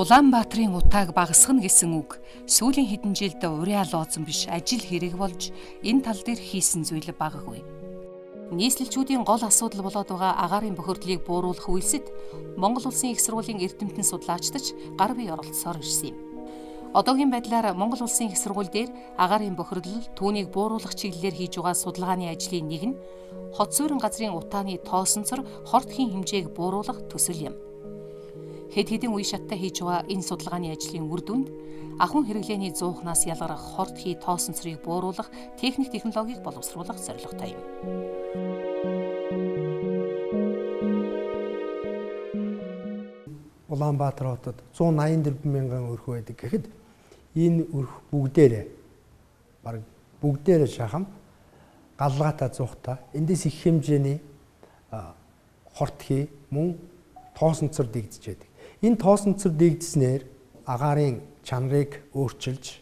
Улаанбаатарын утааг багасгана гэсэн үг сүүлийн хэдэн жилд уриа лооцсон биш ажил хэрэг болж энэ тал дээр хийсэн зүйл багагүй. Нийслэлчүүдийн гол асуудал болоод байгаа агаарын бохирдлыг бууруулах үйлсэд Монгол Улсын их сургуулийн эрдэмтэн судлаачдч гар бие оролцсоор ирсэн юм. Одоогийн байдлаар Монгол Улсын их сургууль дээр агаарын бохирдол түүнийг бууруулах чиглэлээр хийж байгаа судалгааны ажлын нэг нь хот суурин газрын утааны тоосонцор хортхийн хэмжээг бууруулах төсөл юм. Хэд хэдэн үе шаттай хийж байгаа энэ судалгааны ажлын үр дүнд ахуйн хэрэглээний 100-наас ялгарах хортхий тоосонцрыг бууруулах техник технологиг боловсруулах зорилготой юм. Улаанбаатар хотод 184 мянган өрх байдаг гэхэд энэ өрх бүгдээрээ шахам галгаатай зуухтай эндээс их хэмжээний хортхий мөн тоосонцор дэгдэж байдаг. Энэ тоосонцор дэгдснээр агаарын чанарыг өөрчилж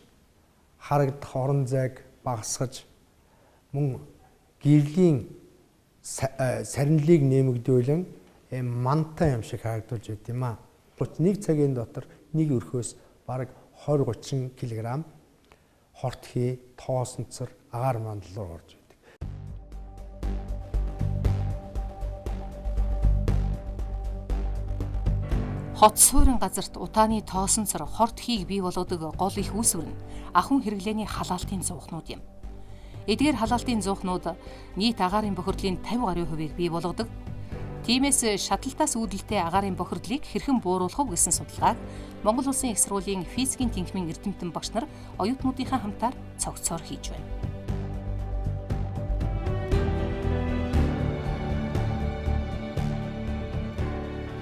харагдах орон зайг багасгаж мөн гэрлийн сарнилыг нэмэгдүүлэн мантай юм шиг харагдуулж байт юм аа. Нэг цагийн дотор нэг өрхөөс бараг 20-30 кг хортхий тоосонцор агаар мандал руу орж байдаг. Хот суурин газарт утааны тоосонцор хортхийг бий болгодог гол их үүсвэр нь ахуйн хэрэглээний халаалтын зуухнууд юм. Эдгээр халаалтын зуухнууд нийт агаарын бохирдлын 50% бий болгодог. Тиймээс шаталтаас үүдэлтэй агаарын бохирдлыг хэрхэн бууруулах вэ гэсэн судалгааг Монгол Улсын их сургуулийн физикийн тэнхимийн эрдэмтэн багш нар оюутнуудынхаа хамтаар цогцоор хийж байна.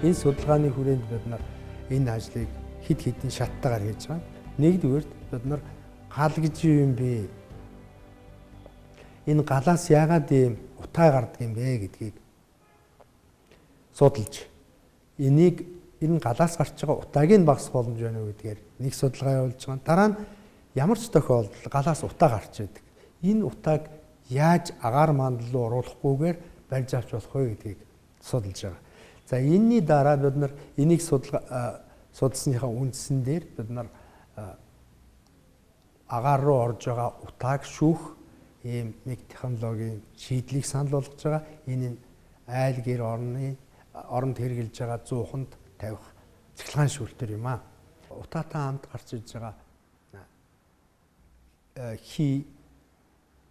Энэ судалгааны хүрээнд бид нар энэ ажлыг хэд хэдэн шаттайгаар хийж байгаа. Нэгдүгээрт бид нар гал гэж юм бэ? Энэ галаас яагаад ийм утаа гардаг юм бэ гэдгийг судалж энэ галаас гарч байгаа утааг нь багасгах боломж байна уу гэдгээр нэг судалгаа явуулж байгаа. Дараа нь ямар ч тохиолдолд галаас утаа гарч байдаг. Энэ утааг яаж агаар мандал руу оруулахгүйгээр барьж авч болох вэ гэдгийг судалж байгаа. За энэний дараа бид нар энийг судалсныхаа үндсэн дээр бид нар агаар руу орж байгаа утааг шүүх ийм нэг технологийн шийдлийг санал болгож байгаа. Энэ нь айл гэр оронд хэрэгжилж байгаа 100-нд тавих цахилгаан шүүлтэр юм аа. Утаатай хамт гарч иж байгаа хий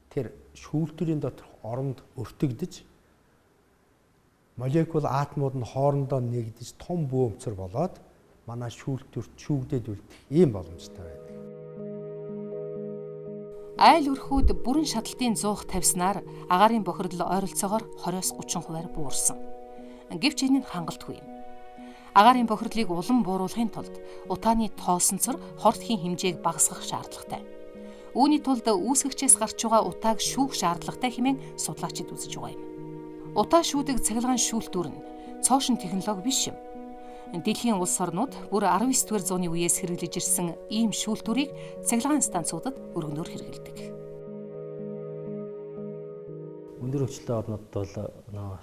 тэр шүүлтүрийн доторх оронд өртөгдөж молекул атомууд нь хоорондоо нэгдэж том бөөмцөр болоод манай шүүлтүрт шүүгдээд үлдэх ийм боломжтой байдаг. Айл өрхүүд бүрэн шаталтын зуух тавьснаар агаарын бохирдол ойролцоогоор 20-30% буурсан. Гэвч энэ нь хангалтгүй юм. Агаарын бохирдлыг улам бууруулахын тулд утааны тоосонцор хортхийн хэмжээг багасгах шаардлагатай. Үүний тулд үүсгэгчээс гарч байгаа утааг шүүх шаардлагатай хэмээн судлаачид үзэж байгаа юм. Утаа шүүдэг цахилгаан шүүлтүүр нь цоошин технологи биш юм. Дэлхийн улс орнууд бүр 19-р зууны үеэс хэрэглэж ирсэн ийм шүүлтүүрийг цахилгаан станцуудад өргөнөөр хэрэглэдэг. Өндөр хөгжилтэй орнуудад бол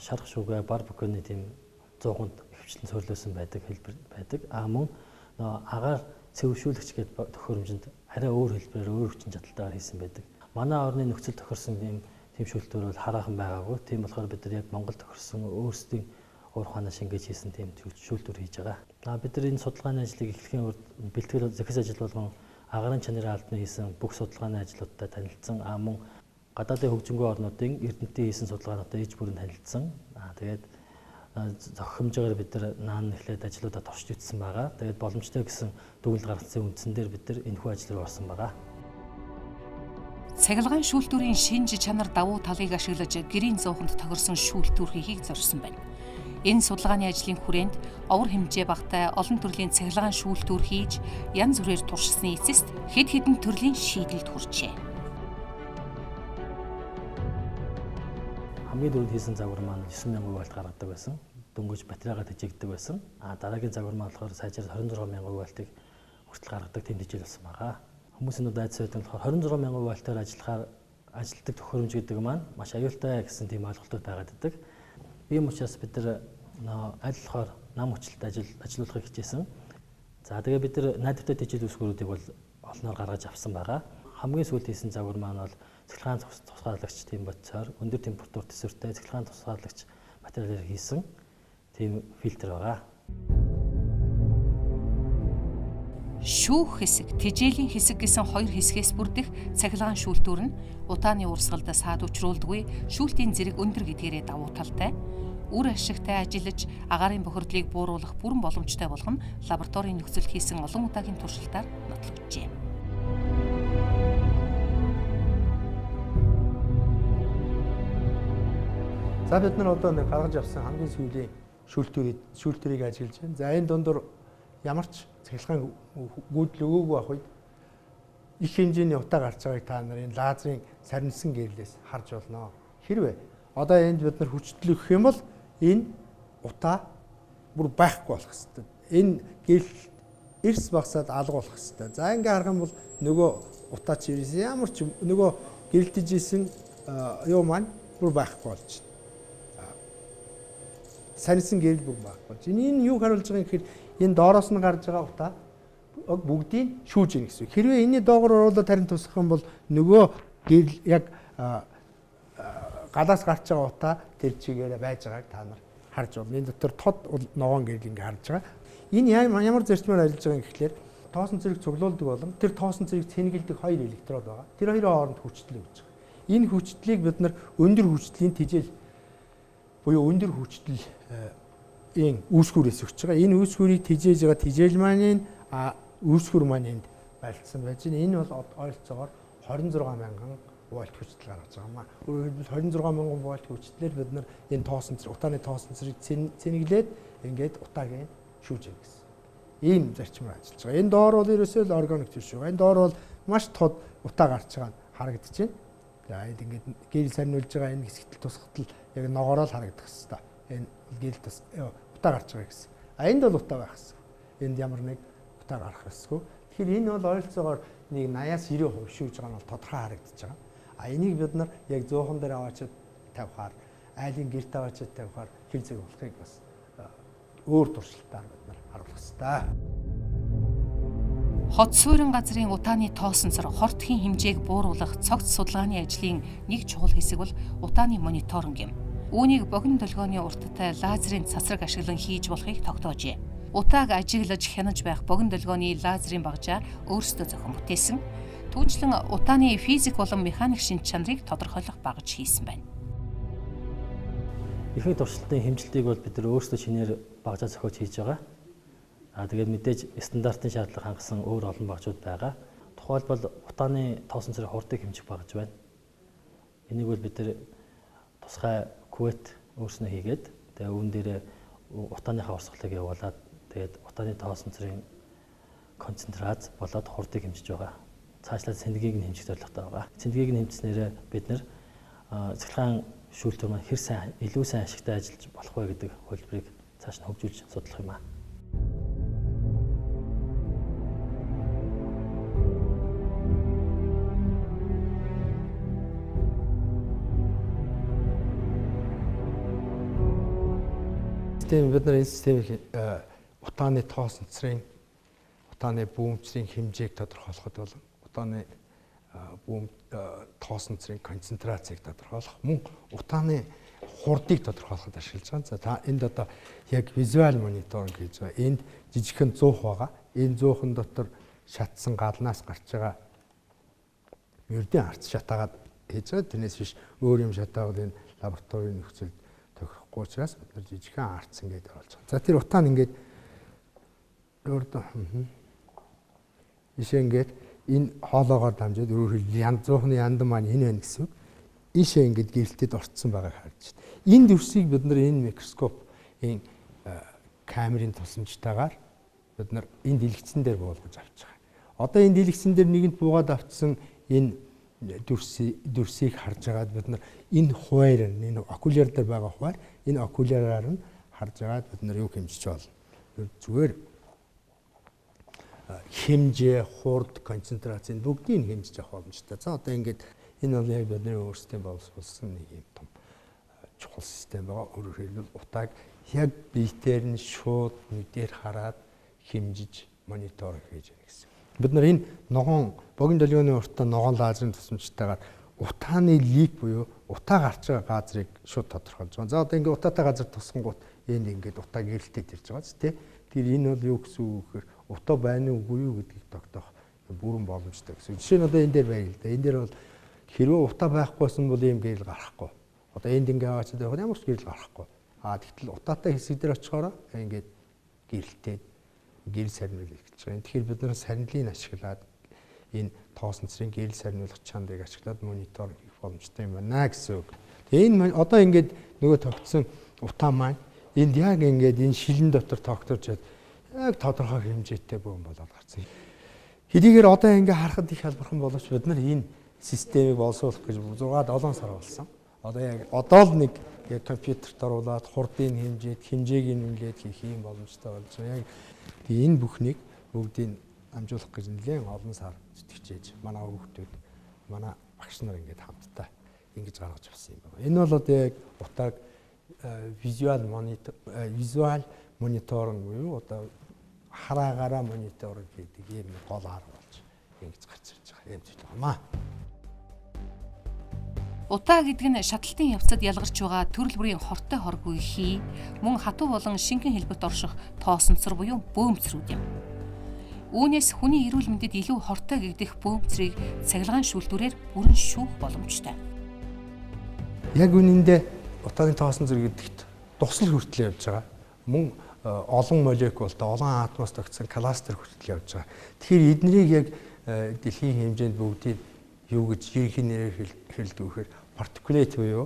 шарх шүүгээ барбекюны тийм 100-нд хөвчлэн цөрлөөсөн байдаг хэлбэр байдаг. Мөн агаар цэвэршүүлэгч гэдэг төхөөрөмжөнд арай өөр хэлбэрээр өөр хүчин чадалтайгаар хийсэн байдаг. Манай орны нөхцөл тохирсон тийм шүүлтүүр бол хараахан байгаагүй. Тийм болохоор бид нар яг Монгол тохирсон өөрсдийн уур ухаанаа шингээж хийсэн тийм шүүлтүүр хийж байгаа. Бид нар энэ судалгааны ажлыг эхлэхийн урд бэлтгэл зохис ажил болгон агаарын чанарын албаны хийсэн бүх судалгааны ажлуудтай танилцсан. Мөн гадаадын хөгжингүй орнуудын эрдэмтдийн хийсэн судалгаануудтай иж бүрэн танилцсан. Тэгээд зохимжоор бид нар наан эхлээд ажлуудаа туршиж үзсэн байгаа. Тэгээд боломжтой гэсэн дүгнэлт гаргасан үндсэн дээр бид нар энэхүү ажил руу орсон байгаа. Цахилгаан шүүлтүүрийн шинж чанар давуу талыг ашиглаж гэрийн 100-нд тохирсон шүүлтүүр хийхийг зорьсон байна. Энэ судалгааны ажлын хүрээнд овор хэмжээ багтай олон төрлийн цахилгаан шүүлтүүр хийж янз бүрээр туршсны эцэст хэд хэдэн төрлийн шийдэлд хүрчээ. Хамгийн дөрөнд хийсэн загвар маань 9,000 вольт гаргадаг байсан. Дөнгөж батарейгаа тэжээгдэг байсан. Дараагийн загвар маань болохоор сайжрал 26,000 вольтыг хүртэл гаргадаг тийм хэмжээ болсон байгаа. Хүмүүсийн дайц байдаг болохоор 26,000 вольтоор ажилладаг төхөөрөмж гэдэг маань маш аюултай гэсэн тийм ойлголтууд байгаад байдаг. Ийм учраас бид нар аль болохоор нам хүчилтэй ажиллуулахыг хичээсэн. За тэгээ бид нар найдвартай тэжээл үсгүүрүүдийг бол олноор гаргаж авсан байгаа. Хамгийн сүүлд хийсэн загвар маань бол цэцлэгаан тусгаалагч тийм бодцоор өндөр температур төсвөртэй цэцлэгаан тусгаалагч материалаар хийсэн тийм фильтр байгаа. Шүүх хэсэг, тэжээлийн хэсэг гэсэн хоёр хэсгээс бүрдэх цахилгаан шүүлтүүр нь утааны урсгалдаа саад учруулдаггүй шүүлтийн зэрэг өндөр гэдгээрээ давуу талтай. Үр ашигтай ажиллаж агаарын бохирдлыг бууруулах бүрэн боломжтой болгоно лабораторийн нөхцөлд хийсэн олон удаагийн туршилтаар нотлогджээ. За бид нар одоо нэг гаргаж авсан хамгийн сүүлийн шүүлтүүрийг ажиглаж байна. За энэ дундор ямар ч цахилгаан гүйдэл өгөөгүй ах үед их хэмжээний утаа гарч байгааг та нар энэ лазерын сарнилсан гэрлээс харж болно. Хэрвээ одоо энд бид нар хүчтэй өгөх юм бол энэ утаа бүр байхгүй болох хэвээр. Энэ гэрэл эрс багсаад алга болох хэвээр. За ингээ харах юм бол нөгөө утаа чи ямар ч нөгөө гэрэлтэж исэн юу маань бүр байхгүй болж байна. Сарнилсан гэрэл бүр байхгүй болж. Энэ юу харуулж байгаа юм гэхээр энэ доороос нь гарч байгаа утаа бүгдийг шүүж ийн гэсэн. Хэрвээ энэний доогоор оруулаад харин тусах юм бол нөгөө гэрэл яг галаас гарч байгаа утаа тэр чигээр байж байгааг та нар харж байна. Энэ дотор тод ногоон гэрэл ингээ харж байгаа. Энэ ямар зарчмаар ажиллаж байгаа юм гэхлээр тоосон цэрэг цуглуулдаг болон тэр тоосон цэрэг цэнгэлдэг хоёр электрод байгаа. Тэр хоёрын хооронд хүчтэй үүсэж байгаа. Энэ хүчтлийг бид нар өндөр хүчтлийн тэжээл буюу өндөр хүчтлийн үүсгүүрээс өгч байгаа. Энэ үүсгүүрийг тэжээж байгаа тэжээл маань үүсгүүр маань энд байлцсан байж байна. Энэ бол ойролцоогоор 26,000 вольт хүчтэй гаргаж байгаа маа. Өөрөөр хэлбэл 26,000 вольт хүчтэйгээр бид нар энэ тоосон цэрэг утааны тоосон цэрэг цэнэглээд ингээд утаагийн шүүж яа гэсэн. Ийм зарчмаар ажиллаж байгаа. Энэ доор бол ерөөсөө л органик тишүү. Энэ доор бол маш тод утаа гарч байгаа нь харагдаж байна. За энд ингээд гэрэл сарниулж байгаа энэ хэсэгтэл тусгатал яг ногоороо л харагдах хэвээр. Энэ гэрэл утаа гарч байгаа гэсэн. Энд бол утаа байх хэвээр. Энд ямар нэг утаа гарах хэвээр. Тэгэхээр энэ бол ойролцоогоор нэг 80-аас 90% шүүж байгаа нь бол тодорхой харагдаж байгаа. Энийг бид нар яг зуухан дээр аваачаад тавихаар, айлын гэрт аваачаад тавихаар хэл зэрэг болохыг бас өөр туршилтаар бид нар харуулах ёстой. Хот суурин газрын утааны тоосонцор хортхийн хэмжээг бууруулах цогц судалгааны ажлын нэг чухал хэсэг бол утааны мониторинг юм. Үүнийг богино долгионы урттай лазерын цацраг ашиглан хийж болохыг тогтоожээ. Утааг ажиглаж хянаж байх богино долгионы лазерын багжаа өөрсдөө зохион бүтээсэн. Түүнчлэн утааны физик болон механик шинж чанарыг тодорхойлох багж хийсэн байна. Ихэнх туршилтын хэмжилтийг бол бид нар өөрсдөө шинээр багжаа зохиож хийж байгаа. Тэгээд мэдээж стандартын шаардлага хангасан өөр олон багжууд байгаа. Тухайлбал утааны тоосон цэрэг хурдыг хэмжих багж байна. Энийг бол бид нар тусгай кювет өөрснөө хийгээд тэгээд үүн дээрээ утааныхаа урсгалыг явуулаад тэгээд утааны тоосон цэргийн концентрац болоод хурдыг хэмжиж байгаа. Цаашлаад цэнэгийг нь хэмжих зорилготой байгаа. Цэнэгийг нь хэмжснээрээ бид нар цэцлэгаан шүүлтүүр маань хэр сайн илүү сайн ашигтай ажиллаж болох вэ гэдэг хөлбөрийг цааш нь хөгжүүлж судлах юм аа. Бид нар энэ системийг утааны тоосон цэрийн утааны бүүмчрийн хэмжээг тодорхойлоход бол утааны бүүм тоосон цэрийн концентрацийг тодорхойлох мөн утааны хурдыг тодорхойлоход ашиглаж байгаа. За та энд одоо яг визуал мониторинг хийж байгаа. Энд жижигхэн зуух байгаа. Энэ зуухан дотор шатсан галнаас гарч байгаа ердийн арц шатаагаад хийж байгаа. Тэрнээс биш өөр юм шатаагаад энэ лабораторийн нөхцөлд тохирохгүй учраас бид нар жижигхэн арц ингээд оруулж байгаа. За тэр утаа нь ингээд өөртөө ишээ ингээд энэ хоолоогоор дамжаад өөрөөр хэлбэл янз буухны яндан маань энэ байна гэсэн үг. Ишээ ингээд гэрэлтэд орцсон байгааг харж байна. Энэ дүрсийг бид нар энэ микроскоп энэ камерын тусламжтайгаар бид нар энэ дэлгэцэн дээр буулгаж авч байгаа. Одоо энэ дэлгэцэн дээр нэгэнд буугаад авцсан энэ дүрсийг харж агаад бид нар энэ хуваар энэ окуляр дээр байгаа хуваар энэ окуляраар нь харж агаад бид нар юу хэмжиж болно. Зүгээр хэмжээ, хурд, концентрацийн бүгдийг хэмжиж авах боломжтой. За одоо ингээд энэ бол яг бидний өөрсдийн боловсруулсан нэг юм том чухал систем байгаа. Өөрөөр хэлбэл утааг яг биетээр нь шууд нүдээр хараад хэмжиж монитор хийж байна гэсэн. Бид нар энэ ногоон богино долгионы уртаа ногоон лазерын тусламжтайгаар утааны лик буюу утаа гарч байгаа газрыг шууд тодорхойлж байгаа. За одоо ингээд утаатай газар тусгангууд энд ингээд утаа гэрэлтээд ирж байгаа ч тийм. Тэгэхээр энэ бол юу гэсэн үг гэхээр утаа байна уугүй юу гэдгийг тогтоох бүрэн боломжтой гэсэн. Жишээ нь одоо энэ дээр байна л да. Энэ дээр бол хэрвээ утаа байхгүйсэн бол ийм гэрэл гарахгүй. Одоо энд ингээд аваад явах ямар ч гэрэл гарахгүй. Тэгтэл утаатай хэсэг дээр очихоор ингээд гэрэлтээд гэрэл сарниул гэж байгаа. Тэгэхээр бид нар сарнилыг ашиглаад энэ тоосон цэрийн гэрэл сарниулах чандыг ашиглаад монитор хийх боломжтой юм байна гэсэн үг. Тэгээ энэ одоо ингээд нөгөө тогтсон утаа маань энд яг ингээд энэ шилэн дотор тогтворч яг тодорхой хэмжээтэй бөөн болоод гарсан. Хэдийгээр одоо ингээд харахад их халбархан боловч бид нар энэ системийг боловсруулах гэж 6-7 сар болсон. Одоо яг одоо л нэг яг компьютерт оруулаад хурдын хэмжээг нэмлээд хийх юм боломжтой болж байгаа. Яг энэ бүхнийг бүгдийг амжуулах гэж нэлээд олон сар зүтгэж манай хүүхдүүд манай багш нар ингээд хамтдаа ингэж гаргаж авсан юм байна. Энэ бол одоо яг утааг визуал мониторинг буюу одоо хараагаараа мониторинг гэдэг юм гол арга болж ингэж гарч ирж байгаа юм зүйл байна. Утаа гэдэг нь шатлалтын явцад ялгарч байгаа төрөл бүрийн хортой хоргүй хий, мөн хатуу болон шингэн хэлбэрт орших тоосонцор буюу бөөмцрүүд юм. Үүнээс хүний эрүүл мэндэд илүү хортой гэгдэх бөөмцрийг цахилгаан шүүлтүүрээр бүрэн шүүх боломжтой. Яг үнэндээ утааны тоосонцор гэдэгт тусал хүртэл явж байгаа. Мөн олон молекултай, олон атомоос тогтсон кластер хүртэл явж байгаа. Тэгэхээр эднийг яг дэлхийн хэмжээнд бүгдийг юу гэж ерөнхий нэрээр хэлдэг вэхээр particulate буюу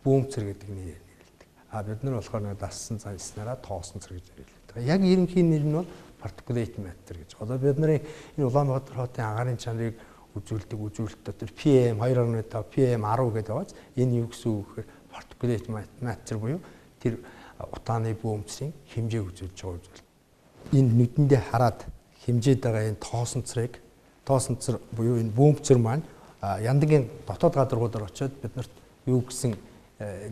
бөөмцөр гэдэг нэрээр нэрлэдэг. Бид нар болохоор нэг дассан цайснараа тоосонцор гэж нэрлэдэг. Яг ерөнхий нэр нь бол particulate matter гэж. Одоо бид нарын энэ Улаанбаатар хотын агаарын чанарыг үзүүлдэг үзүүлэлт дотор PM 2.5 PM 10 гэдэг байгааз энэ юу гэсэн үг гэхээр particulate matter буюу тэр утааны бөөмцрийн хэмжээг үзүүлж байгаа үзүүлэлт. Энэ нүдэндээ хараад хэмжээд байгаа энэ тоосонцор буюу энэ бөөмцөр маань яндагийн дотоод гадаргуудаар очиод биднэрт юу гэсэн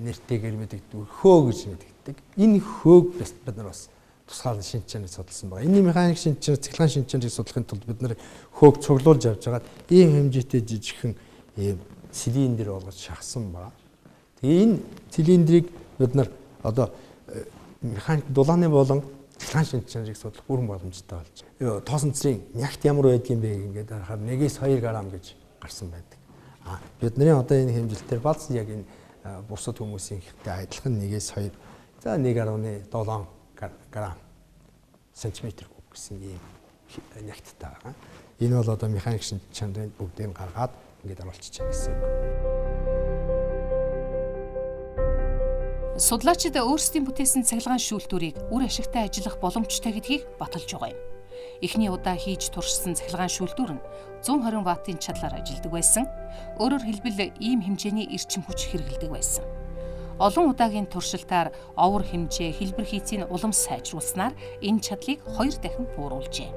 нэртэйгээр мэдэгддэг хөө гэж мэдэгддэг. Энэ хөөг бид нар бас тусгай шинж чанарыг судалсан байна. Энэ механик шинж чанар, цахилгаан шинж чанарыг судлахын тулд бид нар хөөг цуглуулж авч байгаад ийм хэмжээтэй жижигхэн ийм цилиндр болгож шахсан байна. Тэгээ энэ цилиндрийг бид нар одоо механик дулааны болон цахилгаан шинж чанарыг судлах бүрэн боломжтой болж байна. Тоосонцрын нягт ямар байдгийг бэ ингээд харахаар 1-2 грамм гэж гарсан байдаг. Бидний одоо энэ хэмжилтээр бац яг энэ бусад хүмүүсийн ихтэй адилхан 1-2 за 1.7 грамм сантиметр куб гэсэн ийм нягттай байгаа. Энэ бол одоо механик шинж чанарын бүгдийг гаргаад ингээд оруулчихж байгаа гэсэн үг. Судлаачид өөрсдийн бүтээсэн цахилгаан шүүлтүүрийг үр ашигтай ажиллах боломжтой гэдгийг баталж байгаа юм. Эхний удаа хийж туршсан цахилгаан шүүлтүүр нь 120 ваттын чадлаар ажилладаг байсан. Өөрөөр хэлбэл ийм хэмжээний эрчим хүч хэрэглэдэг байсан. Олон удаагийн туршилтаар овор хэмжээ, хэлбэр хийцийн улам сайжруулснаар энэ чадлыг 2 дахин бууруулжээ.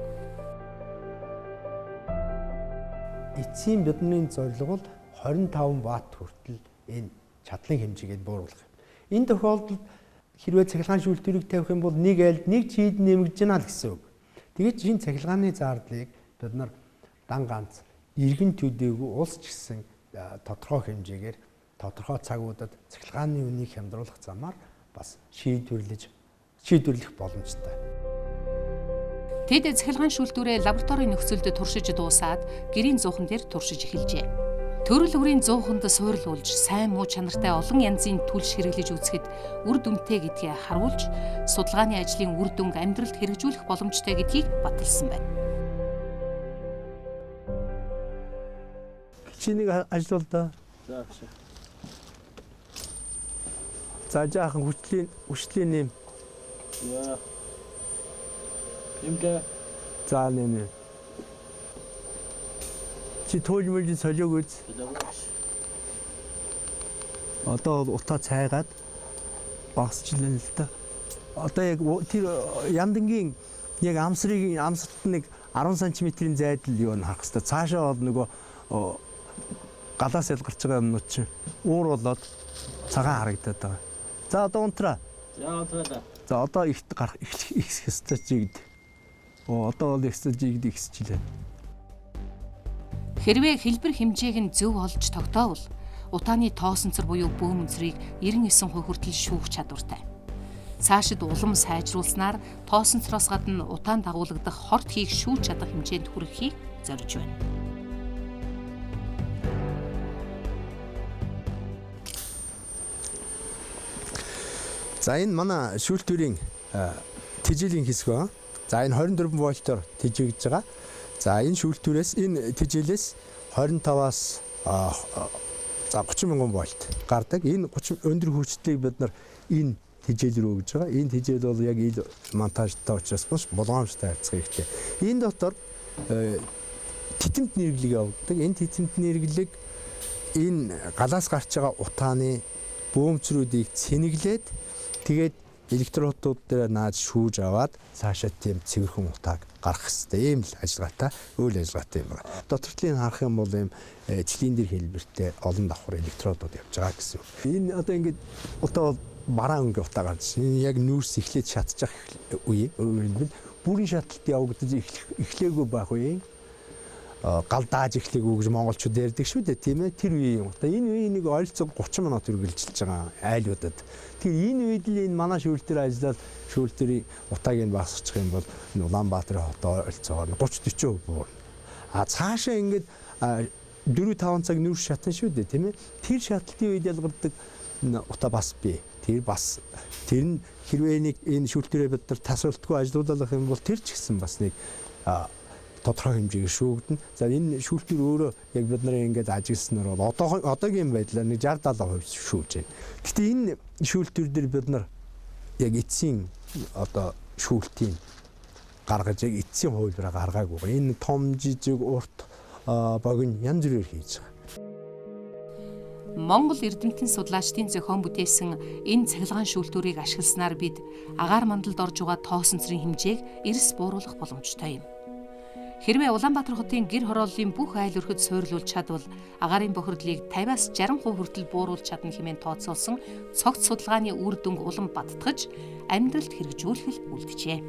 Эцсийн бидний зорилго бол 25 ватт хүртэл энэ чадлын хэмжээгээ бууруулах юм. Энэ тохиолдолд хэрвээ цахилгаан шүүлтүүрийг тавих юм бол нэг айлд нэг чийд нэмэгдэж байна л гэсэн үг. Тэгээд энэ цахилгааны зардлыг бид нар дан ганц иргэн төдийгүй улс ч гэсэн тодорхой хэмжээгээр тодорхой цагуудад цахилгааны үнийг хямдруулах замаар бас шийдвэрлэх боломжтой. Тэд цахилгаан шүүлтүүрээ лабораторийн нөхцөлд туршиж дуусаад гэрийн зуухан дээр туршиж эхэлжээ. Төрөл бүрийн зууханд суйрлуулж, сайн муу чанартай олон янзын түлш хэрэглэж үзэхэд үр дүнтэй гэдгийг харуулж, судалгааны ажлын үр дүнг амьдралд хэрэгжүүлэх боломжтой гэдгийг баталсан байна. Чинийг ажиллал да. За багш. За жаахан хүчлийн нэм. Яа. Имдэ. За нэм. Чи тоолмолж солиог үз. Одоо утаа цайгаад багсчлаа л та. Одоо яг тэр яндангийн яг амсрт нэг 10 см-ийн зайдал юу харах хэрэгтэй. Цаашаа бол нөгөө галаас ялгарч байгаа юмнууд чинь уур болоод цагаан харагдаад байгаа. За одоо унтраа. За унтраа. За одоо ихт гарах их хэстэй чигд. одоо бол экстазийг ихсэж байна. Хэрвээ хэлбэр хэмжээг нь зөв олж тогтоовол утааны тоосонцор буюу бөөмөнцрийг 99% хүртэл шүүх чадвартай. Цаашид улам сайжруулснаар тоосонцроос гадна утаанд дагуулгадах хорт хийх шүүж чадах хэмжээнд хүрэхийг зорж байна. За энэ манай шүүлтүүрийн тэжээлийн хэсэг ба. За энэ 24 вольтоор тэжээгдэж байгаа. За энэ шүүлтүүрээс энэ тэжээлээс 25-аас за 30 мянган вольт гардаг. Энэ 30 өндөр хүчтэйг бид нар энэ тэжээл рүү өгж байгаа. Энэ тэжээл бол яг ил монтажтай учраас бас болгоомжтой харьцах хэрэгтэй. Энэ дотор титэмт нэрглэг явагддаг. Энэ титэмт нэрглэг энэ галаас гарч байгаа утааны бөөмцрүүдийг цэнэглээд тэгээд электродууд дээр нааж шүүж аваад цаашаа тийм цэвэрхэн утааг гаргах хэрэгтэй. Ийм л ажиллагаатай, үйл ажиллагаатай юм байна. Дотор талын харах юм бол ийм цилиндр хэлбэртэй олон давхар электродууд явж байгаа гэсэн. Энэ одоо ингээд утаа бол бараа өнгө утаа гарч. Энэ яг нүүрс эхлээд шатчих үе. Бүрийн шаталт явагдаж эхлээгүй байх үе. Галдааж эхлэегүй гэж монголчууд ярьдаг шүү дээ, тийм ээ. Тэр үеийн утаа. Энэ үеийн нэг ойролцоог 30 минут үргэлжилж байгаа айлуудад. Тэгэхээр энэ үед л энэ манай шүүлтэр ажиллаад шүүлтэрийн утааг нь багасгачих юм бол Улаанбаатарын хотоо ойролцоогоор 30-40% буурна. Цаашаа ингээд 4-5 цаг нүүрс шатна шүү дээ, тийм ээ. Тэр шаталтын үед ялгардаг утаа бас бий. Тэр нь хэрвээ нэг энэ шүүлтэрээ бид нар тасралтгүй ажилуулах юм бол тэр ч гэсэн бас нэг тодорхой хэмжээгээр шүүгдэнэ. За энэ шүүлтэр өөрөө яг бид нарын ингээд ажигласнаар бол одоогийн байдлаар нэг 60-70% шүүж байна. Гэтэ энэ шүүлтэр дээр бид нар яг эцсийн одоо шүүлтийн гаргаж яг эцсийн хувилбараа гаргаагүй. Энэ том жижиг урт богино янз бүрээр хийж байгаа. Монгол эрдэмтэн судлаачдын зохион бүтээсэн энэ цахилгаан шүүлтүүрийг ашигласнаар бид агаар мандалд орж байгаа тоосонцрын хэмжээг эрс бууруулах боломжтой юм. Хэрвээ Улаанбаатар хотын гэр хорооллын бүх айл өрхөд суйрлуулж чадвал агаарын бохирдлыг 50-аас 60% хүртэл бууруулж чадна хэмээн тооцоолсон цогц судалгааны үр дүнг улам баттгаж амьдралд хэрэгжүүлэх үлджээ.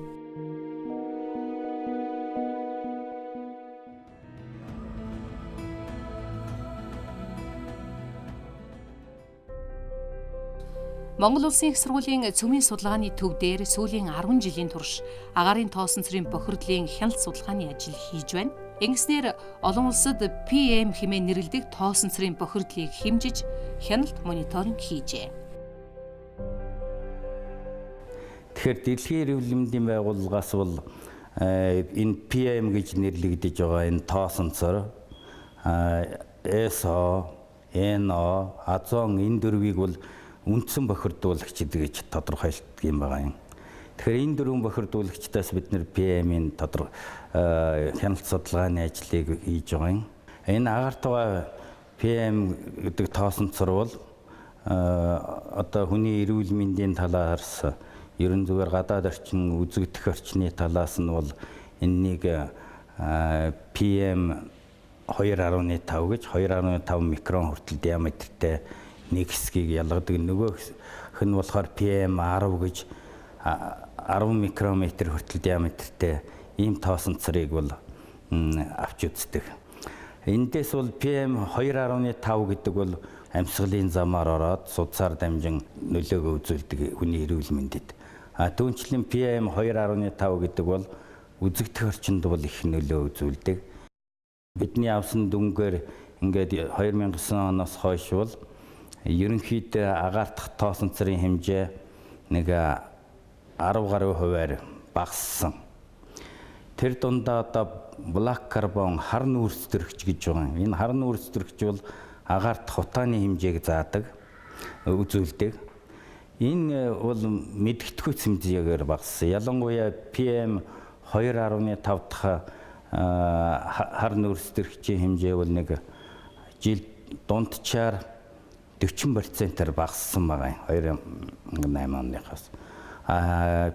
Монгол Улсын их сургуулийн цөмийн судалгааны төв дээр сүүлийн 10 жилийн турш агаарын тоосонцрын бохирдлын хяналт судалгааны ажил хийж байна. Ингэснээр олон улсад PM хэмээн нэрлэдэг тоосонцрын бохирдлыг хэмжиж хяналт мониторинг хийжээ. Тэгэхээр дэлхийн эрүүл мэндийн байгууллагаас бол энэ PM гэж нэрлэгдэж байгаа энэ тоосонцор SO, NO, азон энэ дөрвийг бол үндсэн бохирдуулагч гэж тодорхойлдог юм байгаа юм. Тэгэхээр энэ дөрвөн бохирдуулагчдаас бид нэр PM-ийн хяналт судалгааны ажлыг хийж байгаа юм. Энэ агартгаа PM гэдэг тоосонцор бол одоо хүний эрүүл мэндийн талаас ерөн зүгээр гадаад орчин үзэгдэх орчны талаас нь бол энэнийг PM 2.5 гэж 2.5 микрон хүртэл диаметртэй нэг хэсгийг ялгадаг. Нөгөөх нь болохоор PM 10 гэж 10 микрометр хүртэл диаметртэй ийм тоосонцрыг бол авч үздэг. Эндээс бол PM 2.5 гэдэг бол амьсгалын замаар ороод судсаар дамжин нөлөөгөө үзүүлдэг хүний эрүүл мэндэд. Түүнчлэн PM 2.5 гэдэг бол үзэгдэх орчинд бол их нөлөө үзүүлдэг. Бидний авсан дүнгээр ингээд 2009 оноос хойш бол ерөнхийдөө агаартах тоосонцрын хэмжээ нэг 10 гаруй хувиар багассан. Тэр дундаа одоо блак карбон хар нүүрс төрөгч гэж байгаа. Энэ хар нүүрс төрөгч бол агаартах утааны хэмжээг заадаг, үзүүлдэг. Энэ бол мэдгэдэггүй цэмзээгээр багассан. Ялангуяа PM 2.5 дахь хар нүүрс төрөгчийн хэмжээ бол нэг жил дундчаар 40%-аар багассан байгаа юм 2008 оныхоос.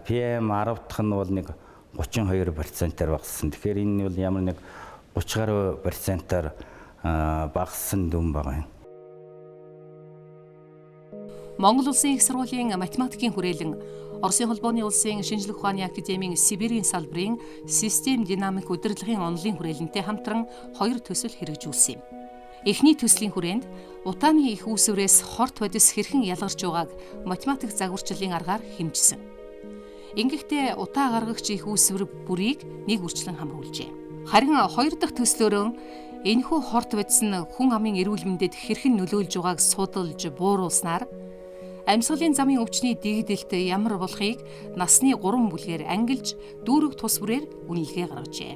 PM 10 дахь нь бол нэг 32%-аар багассан. Тэгэхээр энэ бол ямар нэг 30%-аар багассан дүн байгаа юм. Монгол Улсын их сургуулийн математикийн хүрээлэн Оросын холбооны улсын шинжлэх ухааны академийн Сибирийн салбарын систем динамик удирдлагын онолын хүрээлэнтэй хамтран 2 төсөл хэрэгжүүлсэн юм. Эхний төслийн хүрээнд утааны их үүсвэрээс хорт бодис хэрхэн ялгарч байгааг математик загварчлалын аргаар хэмжсэн. Ингэхдээ утаа гаргагч их үүсвэр бүрийг нэг үрчлэн хамруулжээ. Харин 2 дахь төслөөрөө энэхүү хорт бодис нь хүн амын эрүүл мэндэд хэрхэн нөлөөлж байгааг судалж бууруулснаар амьсгалын замын өвчний дэгдэлт ямар болохыг насны 3 бүлгээр ангилж дүүрэг тус бүрээр үнэлгээ гаргажээ.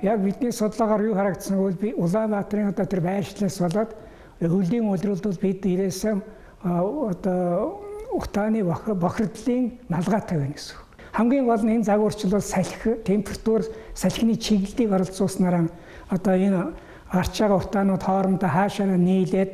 Яг бидний судалгаагаар юу харагдсан бол би Улаанбаатарын одоо тэр байршлаас болоод өвлийн улиралд бол бид ирээсээ одоо утааны бохирдлын малгайтай байна гэсэн. Хамгийн гол нь энэ загварчлал бол салхи, температур, салхины чиглэлийг оролцуулснараа одоо энэ гарч байгаа утаанууд хоорондоо хаашаа нийлээд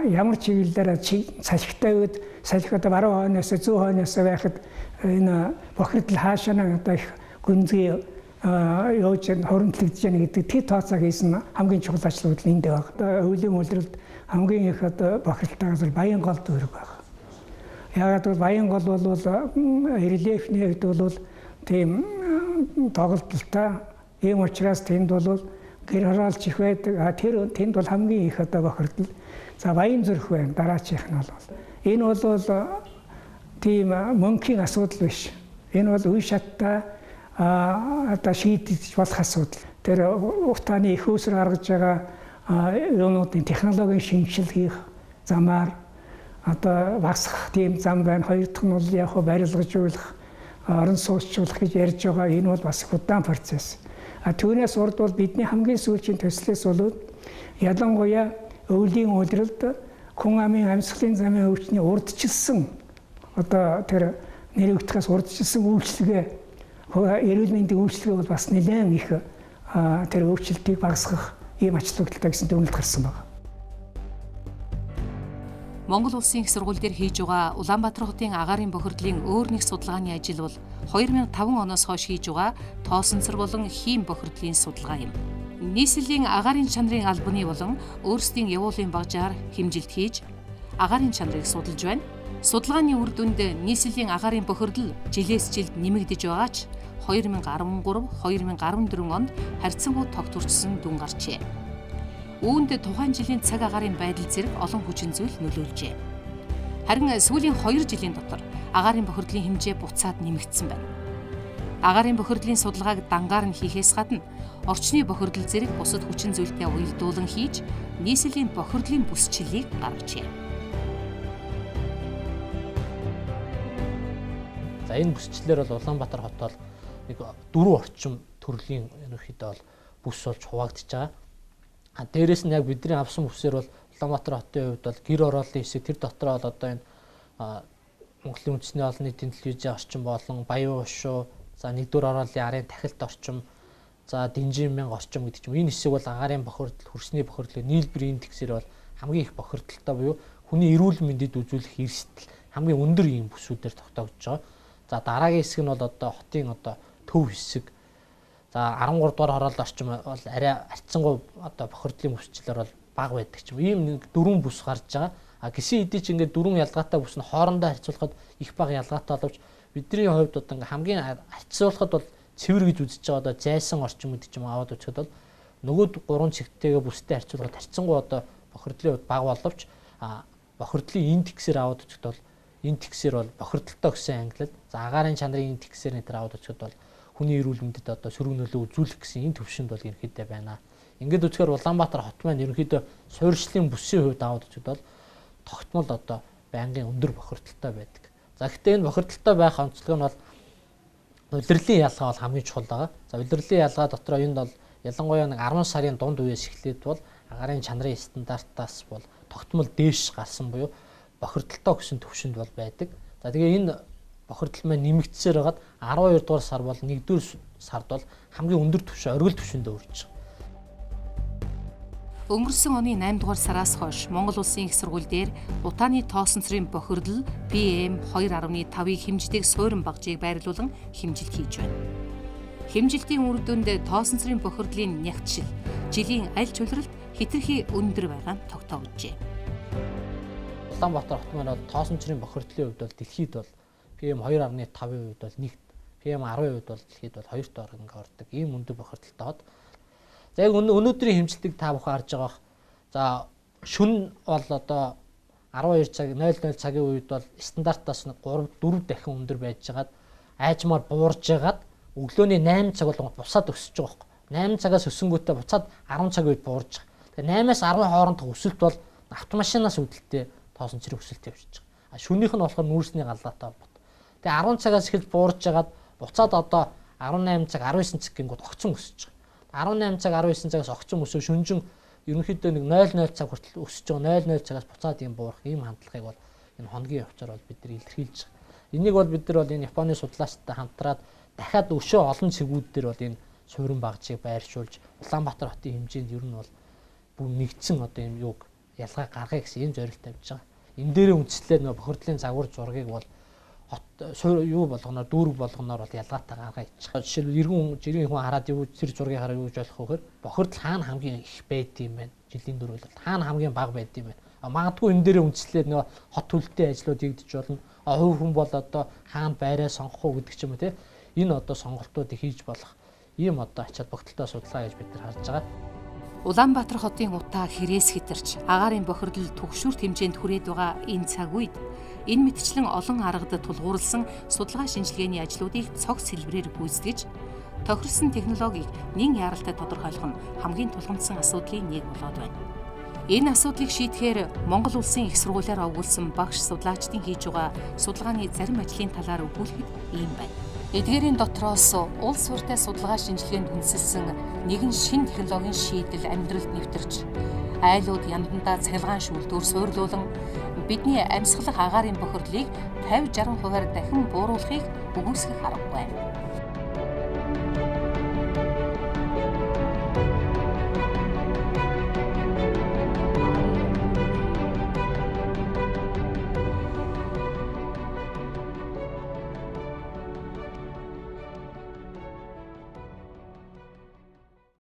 ямар чиглэлээр салхитай үед салхи одоо баруун хойноос зүүн хойноос байхад энэ бохирдол хаашаа одоо их гүнзгий явж хуримтлагдж яана гэдэг тэр тооцоог хийсэн хамгийн чухал ажлууд нь энд байгаа. Өвлийн улиралд хамгийн их одоо бохирдолтой газар Баянгол дүүрэг байна. Яагаад бол Баянгол бол рельефний хувьд бол тийм тоглолттой. Ийм учраас тэнд бол гэр хороолж их байдаг. Тэнд бол хамгийн их одоо бохирдол. За Баян зүрх байна. Дараачих нь бол энэ бол тийм мөнхийн асуудал биш. Энэ бол үе шаттай одоо шийдэж болох асуудал. Тэр утааны их үүсвэр гаргаж байгаа юунуудын технологийн шинжилгээ хийх замаар одоо багасгах тийм зам байна. Хоёр дахь нь бол яг барилгажуулах, орон сууцчлах гэж ярьж байгаа. Энэ бол бас удаан процесс. Түүнээс урд бол бидний хамгийн сүүлийн төслөөс бол ялангуяа өвлийн улиралд хүн амын амьсгалын замын өвчний урдчилсан одоо тэр нэрвэгдэхээс урдчилсан үйлчлэгээ эрүүл мэндийн үйлчлэгээ бол бас нэлээд их тэр өвчлөлтийг багасгах ийм ач холбогдолтой гэсэн дүгнэлт гарсан байна. Монгол улсын их сургууль дээр хийж байгаа Улаанбаатар хотын агаарын бохирдлын өөр нэг судалгааны ажил бол 2005 оноос хойш хийж байгаа тоосонцор болон хийм бохирдлын судалгаа юм. Нийслэлийн агаарын чанарын албаны болон өөрсдийн явуулын багжаар хэмжилт хийж агаарын чанарыг судалж байна. Судалгааны үр дүнд нийслэлийн агаарын бохирдол жилээс жилд нэмэгдэж байгаач 2013-2014 онд харьцангуй тогтворчсон дүн гарчээ. Үүнд тухайн жилийн цаг агаарын байдал зэрэг олон хүчин зүйл нөлөөлжээ. Харин сүүлийн 2 жилийн дотор агаарын бохирдлын хэмжээ буцаад нэмэгдсэн байна. Агаарын бохирдлын судалгааг дангаар нь хийхээс гадна орчны бохирдол зэрэг бусад хүчин зүйлтэй уялдуулан хийж нийслэлийн бохирдлын бүсчлэлийг гаргажээ. За энэ бүсчлэлээр бол Улаанбаатар хот бол нэг 4 орчим төрлийн ерөнхийдөө бол бүс болж хуваагдж байгаа. Дээрээс нь яг бидний авсан бүсээр бол Улаанбаатар хотын хувьд бол гэр ороолын хэсэг тэр дотроо бол одоо энэ Монголын үндэсний олон нийтийн телевизийн орчим болон Баян ушуу, за 1-р ороолын арын тахилт орчим, за Динжин мянга орчим гэдэг чинь энэ хэсэг бол агаарын бохирдол, хөрсний бохирдол, нийлбэр индексээр бол хамгийн их бохирдолтой буюу хүний эрүүл мэндэд үзүүлэх эрсдэл хамгийн өндөр ийм бүсүүдээр тогтоогдож байгаа. За дараагийн хэсэг нь бол одоо хотын одоо төв хэсэг. За 13 дугаар хороолт орчим бол арай арцсангуй одоо бохирдлын бүсчлэлээр бол бага байдаг ч юм. Ийм нэг 4 бүс гарч байгаа. Гисэн хэдий ч ингээд 4 ялгаатай бүс нь хоорондоо харьцуулахад их бага ялгаатай боловч бидний хувьд одоо ингээд хамгийн харьцуулахад бол цэвэр гэж үзэж байгаа одоо зайсан орчим гэдэг ч юм аваад үзэхэд бол нөгөө 3 чигтэйгээ бүстэй харьцуулахад харьцангуй одоо бохирдлын хувьд бага боловч бохирдлын индексээр аваад үзэхэд бол индексээр бол бохирдолтой гэсэн ангилал. За агаарын чанарын индексээр нэтер аваад үзэхэд бол хүний эрүүл мэндэд одоо сөрөг нөлөө үзүүлэх гэсэн энэ төвшөнд бол ерөнхийдөө байна. Ингээд үзэхээр Улаанбаатар хот маань ерөнхийдөө суурьшлийн бүсийн хувьд аваад үзэхэд бол тогтмол одоо байнгын өндөр бохирдолтой байдаг. За гэхдээ энэ бохирдолтой байх онцлог нь бол улирлын ялгаа бол хамгийн чухал байгаа. За улирлын ялгаа дотроо энэ бол ялангуяа нэг 10 сарын дунд үеэс эхлээд бол агаарын чанарын стандартаас бол тогтмол дээш гарсан буюу бохирдолтой гэсэн төвшөнд бол байдаг. За тэгээ энэ бохирдол маань нэмэгдсээр хагаад 12 дугаар сар бол 1-р сард бол хамгийн өндөр түвшин оргил түвшиндээ хүрч байгаа. Өнгөрсөн оны 8 дугаар сараас хойш Монгол улсын их сургууль дээр утааны тоосонцрын бохирдол PM 2.5-ыг хэмждэг суурин багжийг байрлуулан хэмжилт хийж байна. Хэмжилтийн үр дүнд тоосонцрын бохирдлын нягтшил жилийн аль ч улиралд хэтэрхий өндөр байгаа нь тогтоогджээ. Улаанбаатар хот маань бол тоосон цэрийн бохирдлын хувьд бол дэлхийд бол PM2.5-ийн хувьд бол 1, PM10-ийн хувьд бол дэлхийд бол 2-т орног ордог. Ийм өндөр бохирдолтой хот. За яг өнөөдрийн хэмжлэлийг та бүхэн харж байгаа. За шөнө бол одоо 12 цаг 00 цагийн үед бол стандартаас 3-4 дахин өндөр байж байгаад айжмаар буурж байгаад өглөөний 8 цаг болгоод бусаад өсөж байгаа байхгүй. 8 цагаас өсөнгүүтээ буцаад 10 цагийн үед буурж байгаа. Тэгээ 8-аас 10 хоорондох өсөлт бол автомашинаас үүдэлтэй тоосон цэрэг өсөлт явж байгаа. Шөнийнх нь болохоор нүүрсний галлаатай холбоотой. Тэгээ 10 цагаас эхэлж буурж байгаад буцаад одоо 18 цаг 19 цаг гингүүд огцон өсөж байгаа. 18 цаг 19 цагаас огцон өсөв шөнжин ерөнхийдөө нэг 00 цаг хүртэл өсөж байгаа. 00 цагаас буцаад юм буурах ийм хандлагыг бол энэ хоногийн явцаар бол бид нар илэрхийлж байгаа. Энийг бол бид нар бол энэ Японы судлаачтай хамтраад дахиад өшөө олон цэгүүд дээр бол энэ суурин багжийг байршуулж Улаанбаатар хотын хэмжээнд ер нь бол бүр нэгдсэн одоо юм юуг ялгаа гаргая гэсэн ийм зорилт тавьж байгаа. Энэ дээрээ үндэслээд нөгөө бохирдлын загвар зургийг бол хот юу болгоноор дүүрэг болгоноор бол ялгаатай гаргая гэж байгаа. Жишээлбэл жирийн хүн хараад юу тэр зургийг хараад юу гэж болох вэхээр бохирдол хаана хамгийн их байд юм бэ? Жилийн дөрвөл хаана хамгийн бага байд юм бэ? Магадгүй энэ дээрээ үндэслээд нөгөө хот төлөлтийн ажлууд хийгдэж болно. Хувь хүн бол одоо хаана байраа сонгох уу гэдэг ч юм уу тийм. Энэ одоо сонголтуудыг хийж болох ийм одоо ачаал бүгдэлтэй судалгаа гэж бид нар харж байгаа. Улаанбаатар хотын утаа хэрээс хэтэрч агаарын бохирдол түгшүүрт хэмжээнд хүрээд байгаа энэ цаг үед энэ мэтчлэн олон аргад тулгуурласан судалгаа шинжилгээний ажлуудыг цогц хэлбэрээр гүйцэтгэж тохирсон технологиг нэн яралтай тодорхойлох нь хамгийн тулгымдсан асуудлын нэг болоод байна. Энэ асуудлыг шийдэхээр Монгол улсын их сургуулиар овгуулсан багш судлаачдын хийж байгаа судалгааны зарим ажлын талаар өгүүлэхэд ийм байна. Эдгээрийн дотроос улс уртай судалгаа шинжилгээнд үндэслэн нэгэн шинэ технологийн шийдэл амьдралд нэвтэрч айлууд яндандаа цахилгаан шүүлтүүр суйрлуулан бидний амьсгалах агаарын бохирдлыг 50-60% дахин бууруулахыг үгүйсгэх аргагүй.